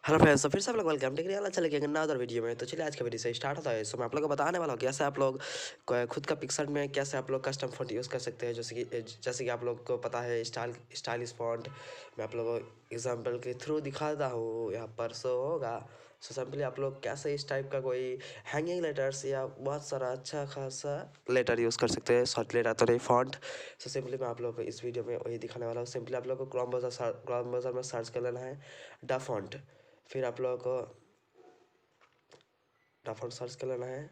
Hello friends, तो फिर से आप लोग वेलकम चले गए ना अदर वीडियो में। तो चलिए आज का वीडियो से स्टार्ट होता है। सो मैं आप लोग को बताने वाला हूँ कैसे आप लोग खुद का पिक्सआर्ट में कैसे आप लोग कस्टम फॉन्ट यूज़ कर सकते हैं। जैसे कि आप लोग को पता है स्टाइलिश फॉन्ट। मैं आप लोगों को एग्जांपल के थ्रू दिखाता हूँ, यहाँ पर शो होगा। सो सिंपली आप लोग कैसे इस टाइप का कोई हैंगिंग लेटर्स या बहुत सारा अच्छा खासा लेटर यूज़ कर सकते हैं, शॉर्ट लेटर तो नहीं फॉन्ट। सो सिंपली मैं आप लोग को इस वीडियो में वही दिखाने वाला हूँ। सिंपली आप लोग को क्रोम ब्राउज़र में सर्च कर लेना है द फॉन्ट। फिर आप लोगों को फॉन्ट सर्च कर लेना है।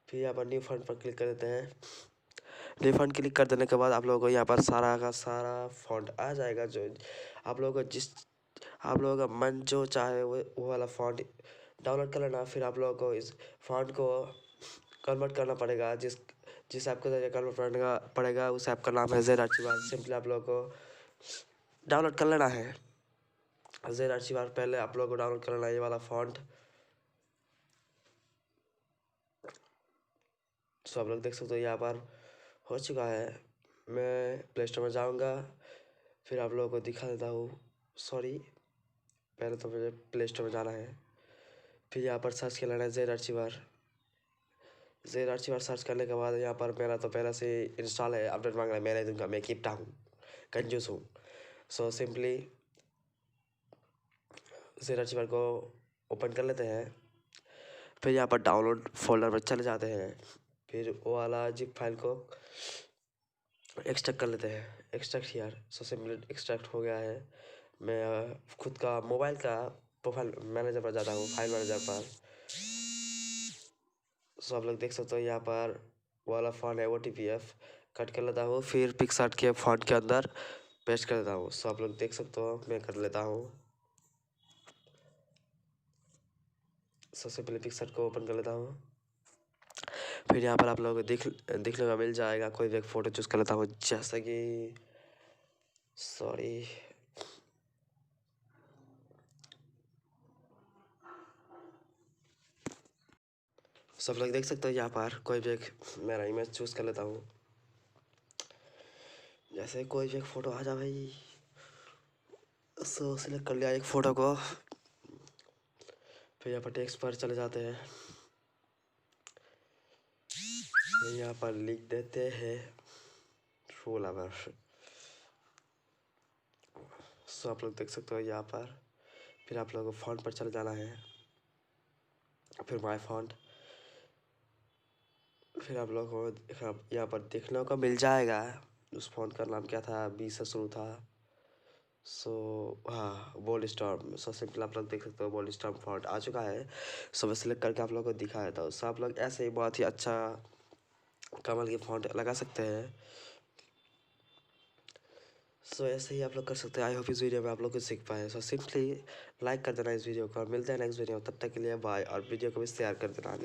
फिर यहाँ पर न्यू फॉन्ट पर क्लिक कर देते हैं। न्यू फॉन्ट क्लिक कर देने के बाद आप लोगों को यहाँ पर सारा का सारा फॉन्ट आ जाएगा। जो आप लोगों को आप लोगों का मन जो चाहे वो वाला फॉन्ट डाउनलोड कर लेना। फिर आप लोगों को इस फॉन्ट को कन्वर्ट करना पड़ेगा। जिस ऐप के जरिए कन्वर्ट करने पड़ेगा उस ऐप का नाम है जेड आर्चिवार। सिंपली आप लोगों को डाउनलोड कर लेना है जेड आर्चिवार। पहले आप लोगों को डाउनलोड कर लेना है ये वाला फॉन्ट। सो आप लोग देख सकते हो यहाँ पर हो चुका है। मैं प्ले स्टोर में जाऊँगा, फिर आप लोगों को दिखा देता हूँ। सॉरी, पहले तो मुझे प्ले स्टोर में जाना है। फिर यहाँ पर सर्च कर लेना है जेड आर्चिवार। जेड आर्चिवार सर्च करने के बाद यहाँ पर मेरा तो पहले से इंस्टॉल है, अपडेट मांग रहा है। मैं नहीं दूँगा, मैं किपटा हूँ, कंजूस हूँ। सो सिंपली जेड आर्चिवार को ओपन कर लेते हैं। फिर यहाँ पर डाउनलोड फोल्डर पर चले जाते हैं। फिर वो वाला जिप फाइल को एक्सट्रैक्ट कर लेते हैं। Extract here. So simply extract हो गया है। मैं खुद का मोबाइल का प्रोफाइल मैनेजर पर जाता हूँ, फाइल मैनेजर पर। सो आप लोग देख सकते हो यहाँ पर वाला फॉन्ट है OTPF। कट कर लेता हूँ, फिर पिक्सआर्ट के फॉन्ट के अंदर पेस्ट कर देता हूँ। सो आप लोग देख सकते हो मैं कर लेता हूँ। सबसे पहले पिक्सआर्ट को ओपन कर लेता हूँ। फिर यहाँ पर आप लोगों को दिखने को मिल जाएगा। कोई भी एक फ़ोटो चूज़ कर लेता हूँ, जैसा कि सॉरी सब लोग देख सकते हो यहाँ पर कोई भी एक मेरा इमेज चूज़ कर लेता हूँ। जैसे कोई भी एक फ़ोटो आ जा भाई। सो सिलेक्ट कर लिया एक फ़ोटो को। फिर यहाँ पर टेक्स्ट पर चले जाते हैं। फिर यहाँ पर लिख देते हैं फुल अवर। सो आप लोग देख सकते हो यहाँ पर। फिर आप लोगों को फ़ॉन्ट पर चले जाना है, फिर माय फ़ॉन्ट। फिर आप लोगों को यहाँ पर देखने को मिल जाएगा उस फ़ॉन्ट का नाम क्या था, बी से शुरू था। सो हाँ, बोल्ड स्टॉर्म। सो सिंपल आप लोग देख सकते हो बोल्ड स्टॉर्म फॉन्ट आ चुका है। सो मैं सिलेक्ट करके आप लोगों को दिखा देता हूँ। सो आप लोग ऐसे ही बहुत ही अच्छा कमाल की फॉन्ट लगा सकते हैं। सो ऐसे ही आप लोग कर सकते हैं। आई होप इस वीडियो में आप लोग कुछ सीख पाए। सो सिंपली लाइक कर देना इस वीडियो को। मिलते हैं नेक्स्ट वीडियो में, तब तक के लिए बाय। और वीडियो को भी शेयर कर देना।